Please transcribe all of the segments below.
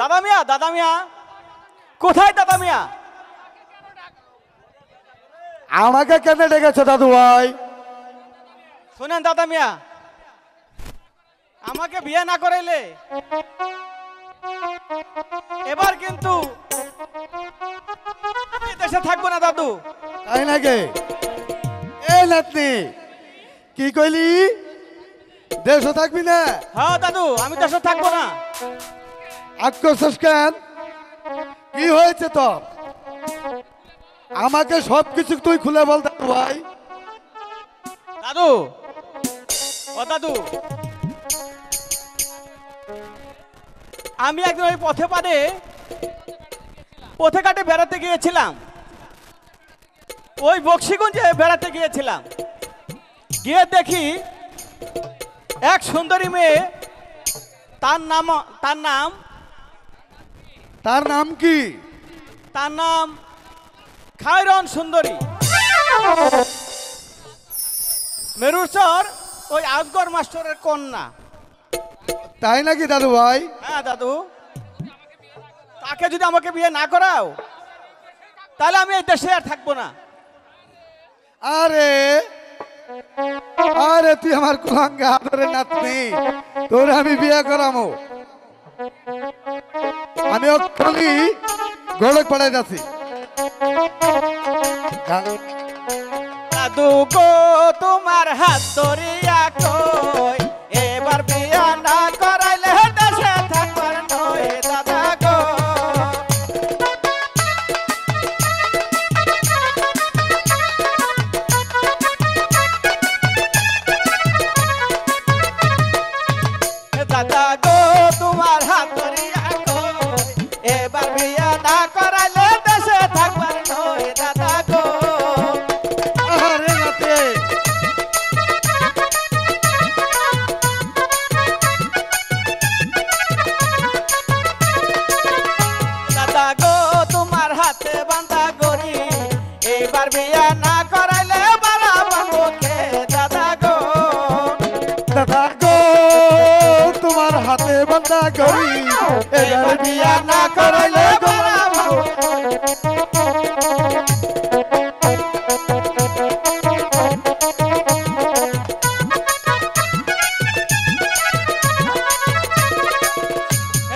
দাদা মিয়া কোথায় দাদা মিয়া? আমাকে কেন ডেকেছো দাদু ভাই? শোনেন দাদা মিয়া, আমাকে বিয়ে না করাইলে এবার কিন্তু আমি দেশে থাকবো না দাদু। তাই নাকি? এ নাতনি, কি কইলি? দেশও থাকবি না? হ্যাঁ দাদু, আমি দেশে থাকবো না। আক্রোশ কেন? কি হয়েছে তোর? আমাকে সবকিছু তুই খুলে বল দাদু ভাই। দাদু, ও দাদু, আমি একদিন ওই পথে ঘাটে বেড়াতে গিয়েছিলাম, ওই বক্সিগঞ্জে বেড়াতে গিয়েছিলাম। গিয়ে দেখি এক সুন্দরী মেয়ে, তার নাম কি? তার নাম খায়রন সুন্দরী। মেরুচর ওই আজগর মাস্টারের কন্যা। তাই নাকি দাদু ভাই? হ্যাঁ দাদু, তাকে যদি আমাকে বিয়ে না করাও তাহলে আমি এই দেশে আর থাকবো না। আরে আরে তুই আমার কুলাঙ্গা আদরের নাতনি, তোর আমি বিয়ে করামো। আমি ওখানে গোলক পড়াই যাচ্ছি। দাদু গো তোমার হাত ধরিয়া কই, এবার বিয়া না করাইলে দেশে থাকবার নয় দাদা গো। দাদা গো তোমার হাত ধরিয়া কই, এবার বিয়া না করাইলে দেশে থাকবার নয় দাদা গো। আরে নাতে, দাদা গো তোমার হাতে বাঁধা গড়ি, এবার বিয়া না করাইলে বাড়া বাবুকে দাদা গো। দাদা গো তোমার হাতে বাঁধা করি, এবার বিয়া না করাইলে বাড়া বাবু।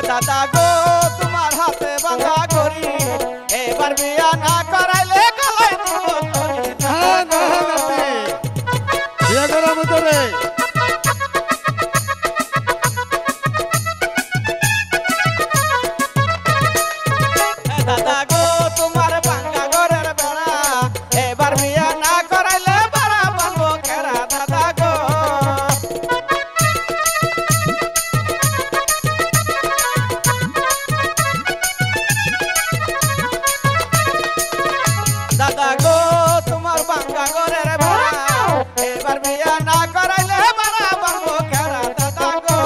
দাদা গো তোমার হাতে বাঁধা গড়ি, এবার বিয়া না করাইলে গলায় দিব তরি। হ্যাঁ না নাতে, বিয়ে করাবো তোরে। দাদা গো তোমার ভাঙ্গা ঘরের বেড়া, এবার বিয়া না করাইলে বাড়া বাবু কেরা দাদা গো। দাদা গো তোমার ভাঙ্গা ঘরের বেড়া, এবার বিয়া না করাইলে বাড়া বাবু কেরা দাদা গো।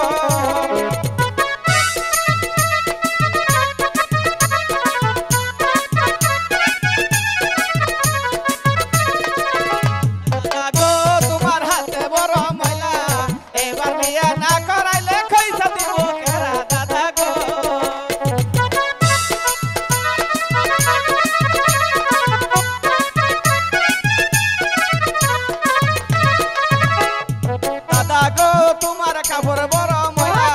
দাদা গো তোমার হাতে বড় ময়লা, এবার বিয়া না করাইলে খৈসা দিব কেরা দাদা গো। দাদা গো তোমার কাপড় বড় ময়লা,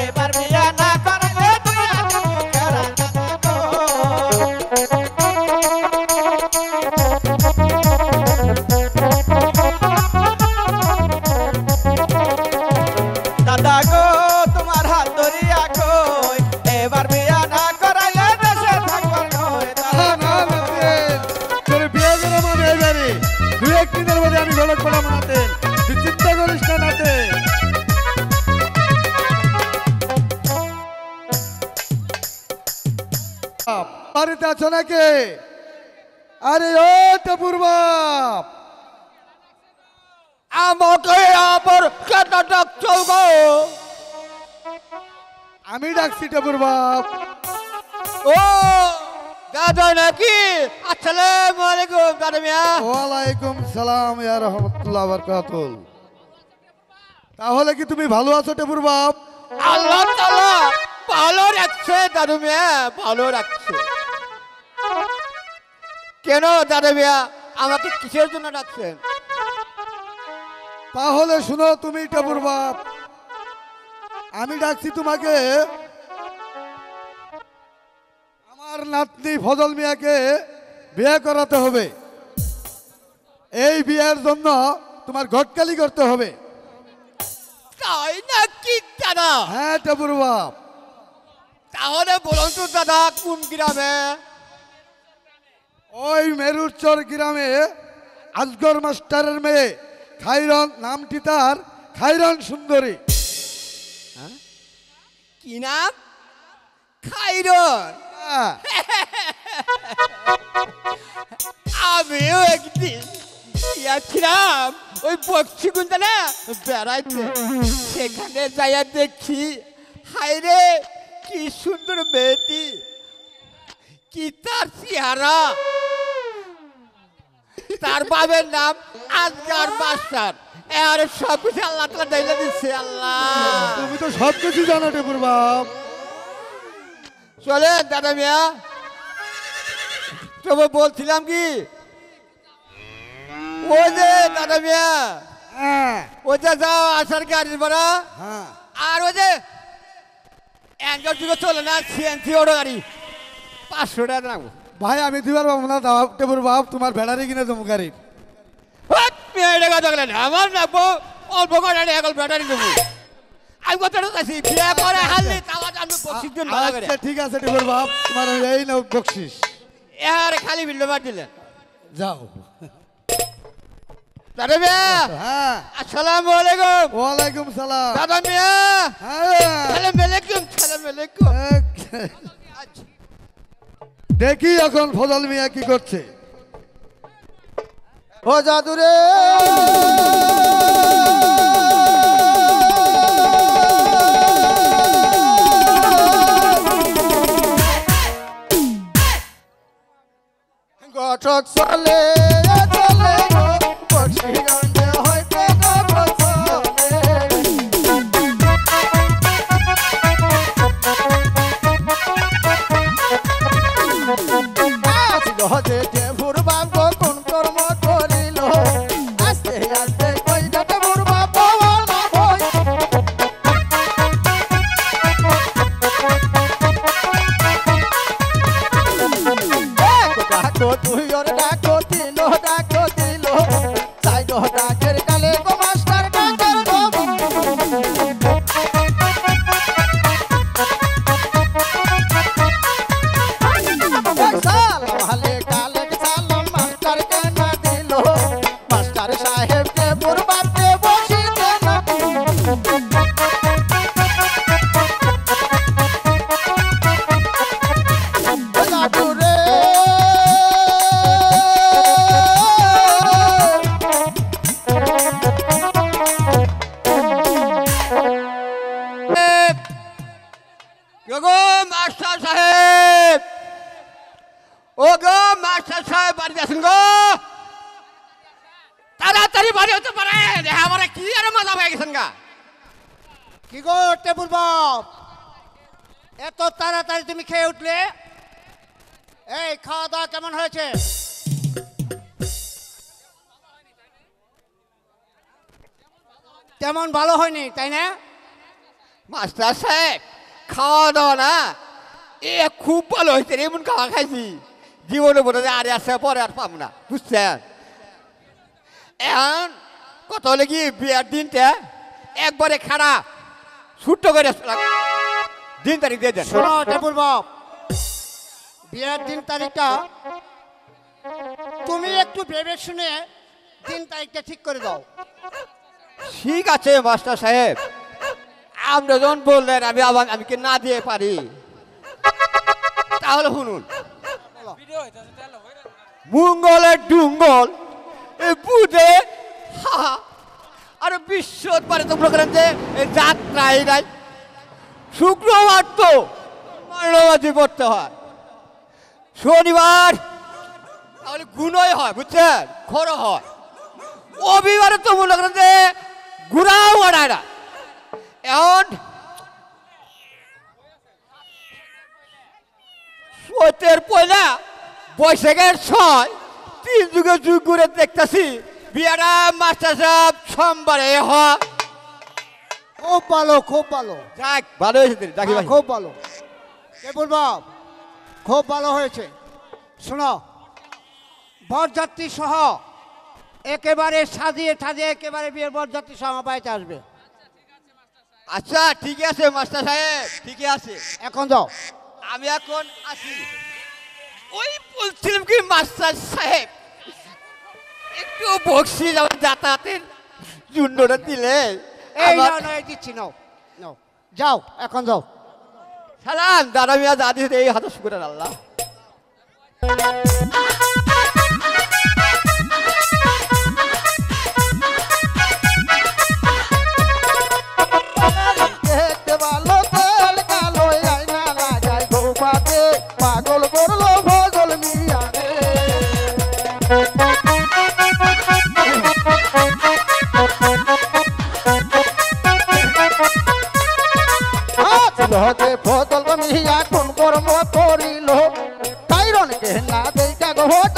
এবার বিয়া না করাইলে তুই দিব কেরা দাদা গো। দাদা গো তোমার হাত ধরিয়া কই, এবার বিয়া না করাইলে দেশে থাকবার নয় দাদা না না নাতে, তোরে বিয়ে করাবো আমি এবারে। দুই একদিনের মধ্যে আমি গোলক পড়াবো নাতে, তুই চিন্তা করিস না নাতে। বাড়িতে আছো নাকি? আরে ও টেপুর বাপ, আমাকে আবার কেন ডাকছো গো? আমি ডাকছি টেপুর বাপ। ও দাদা নাকি? আসসালামু আলাইকুম দাদা মিয়া। ওয়ালাইকুম সালাম ইয়া রাহমাতুল্লাহ বারাকাতুহু। তাহলে কি তুমি ভালো আছো টেপুর বাপ? আল্লাহ তাআলা ভালো রাখছে। রাখছে দাদু মিয়া, ভালো রাখছে। কেন দাদু মিয়া আমাকে কিসের জন্য ডাকছেন? তাহলে শুনো তুমি টেপুর বাপ, আমি ডাকছি তোমাকে আমার নাতনি ফজল মিয়াকে বিয়ে করাতে হবে। এই বিয়ের জন্য তোমার ঘটকালি করতে হবে। তাই নাকি দাদা? হ্যাঁ টেপুর বাপ। তাহলে বলুন তো দাদা কোন গ্রামে? ওই মেরুরচর গ্রামে আজগর মাস্টারের মেয়ে খাইরন, নামটি তার খাইরন সুন্দরী। কি নাম? খাইরন। হ্যাঁ, আমিও একদিন গিয়েছিলাম ওই বক্সিগুন্দা না বেড়াইতে, সেখানে যাইয়া দেখি হাইরে কি সুন্দর মেয়েটি, কি তার চেহারা। তার বাবার নাম আজগার মাস্টার। আর সব কিছু আল্লাহ তাআলা দিলে দিচ্ছে। আল্লাহ, তুমি তো সব কিছু জানো টেপুর বাপ। চলেন দাদা মিয়া। তবে বলছিলাম কি, ওই যে দাদা মিয়া, হ্যাঁ ওই যে যাও আসার গাড়ির ভাড়া, হ্যাঁ, আর ওই যে অ্যান্ড্রয়েড যুগে চলে না সিএনসি ওটা গাড়ি 500 টাকা রাখবো। ভাই আমি দিবার পাবো না, দাও টেপুর বাপ, তোমার ভেড়ারি কিনে দেবো গাড়ির। আমার রাখবো অল্প করে এখন ব্যাটারি দেবো। আমি কথাটা চাইছি বিয়ে করে হারলি তাও আমি 25 জন ভাড়া করে। আচ্ছা ঠিক আছে টেপুর বাপ, তোমার এই নাও বকশিস। আর খালি বিল মার দিলেন। যাও। দাদা মিয়া, হ্যাঁ, আসসালামু আলাইকুম। ওয়ালাইকুম সালাম। দাদা মিয়া, হ্যাঁ, সালাম আলাইকুম। সালাম আলাইকুম। আচ্ছা, দেখি এখন ফজল মিয়া কি করছে। ও জাদুরে ঘটক চলে চলে গো বক্সিগঞ্জে হইতে ঘটক চলে। যে টেপুর বাপ কোন কর্ম করিল, আস্তে আস্তে কই টেপুর বাপ ডাকো তুই ওর ডাকো দিল, ডাকো দিল চাই ডাকের কালে গো মাস্টার ডাকার ভালে কালে সালাম মাস্টার কেন দিল, মাস্টার সাহেব টেপুর বাপকে বসিতে না। জাদুরে গো মাস্টার সাহেব, ও গো মাস্টার সাহেব বাড়ি আছেন গো? তাড়াতাড়ি বাড়ি হতে পারে, আমার কি আর মজা হয়ে গেছেন গা। কি গো টেপুর বাপ, এত তাড়াতাড়ি তুমি খেয়ে উঠলে? এই খাওয়া দাওয়া কেমন হয়েছে? তেমন ভালো হয়নি তাই না? মাস্টার সাহেব খাওয়া দাওয়া না এ খুব ভালো হয়েছে, এমন খাওয়া খাইছি জীবনে বোধ হয় আর আসে পরে আর পাবো না, বুঝছেন? এখন কত হলে কি বিয়ের দিনটা একবারে খারাপ ছুট্ট করে দিন তারিখ দিয়ে দেন। শোনো টেপুর বাপ, বিয়ের দিন তারিখটা তুমি একটু ভেবে শুনে দিন তারিখটা ঠিক করে দাও। ঠিক আছে মাস্টার সাহেব, আপনি যখন বললেন আমি কি না দিয়ে পারি, তাহলে শুনুন। মঙ্গলের ডুঙ্গল বুধে আর বিশ্বত পারে তোমরা করেন যে যাত্রাই নাই, শুক্রবার তো মরণবাজি পড়তে হয়, শনিবার তাহলে গুণই হয়, বুঝছেন, খরচ হয়, রবিবারে তো মনে করেন যে ঘুরাও আড়ায় না। এখন ওইটের পয়লা বৈশাখের 6 3 যুগে যুগ ঘুরে দেখতেছি বিয়ারা মাস্টার সাহেব সোমবারে হয়। খুব ভালো, খুব ভালো, যাক ভালো হয়েছে ডাকি ভাই। খুব ভালো টেপুল বাপ, খুব ভালো হয়েছে। শোনো, বরযাত্রী সহ একেবারে সাজিয়ে ঠাজিয়ে একেবারে বিয়ের বরযাত্রী সহ আমার বাড়িতে আসবে। আচ্ছা ঠিক আছে মাস্টার সাহেব, ঠিকই আছে। এখন যাও। আমি এখন আসি। ওই বলছিলাম কি মাস্টার সাহেব একটু বকশিস আমার যাতায়াতের জুন্ডটা দিলে। এই নাও নাও, এই দিচ্ছি, নাও নাও, যাও এখন যাও। সালাম দাদা মিয়া যা দিয়েছে এই হাতে শুকুর আল্লাহ। দেখতে ভালো তেল কালো আয়না লাগাই গোপাতে পাগল করলো ভজল মিয়া রে। লহতে ফজল মিয়া কোন কর্ম করিল তাইরনকে না দেখা ঘট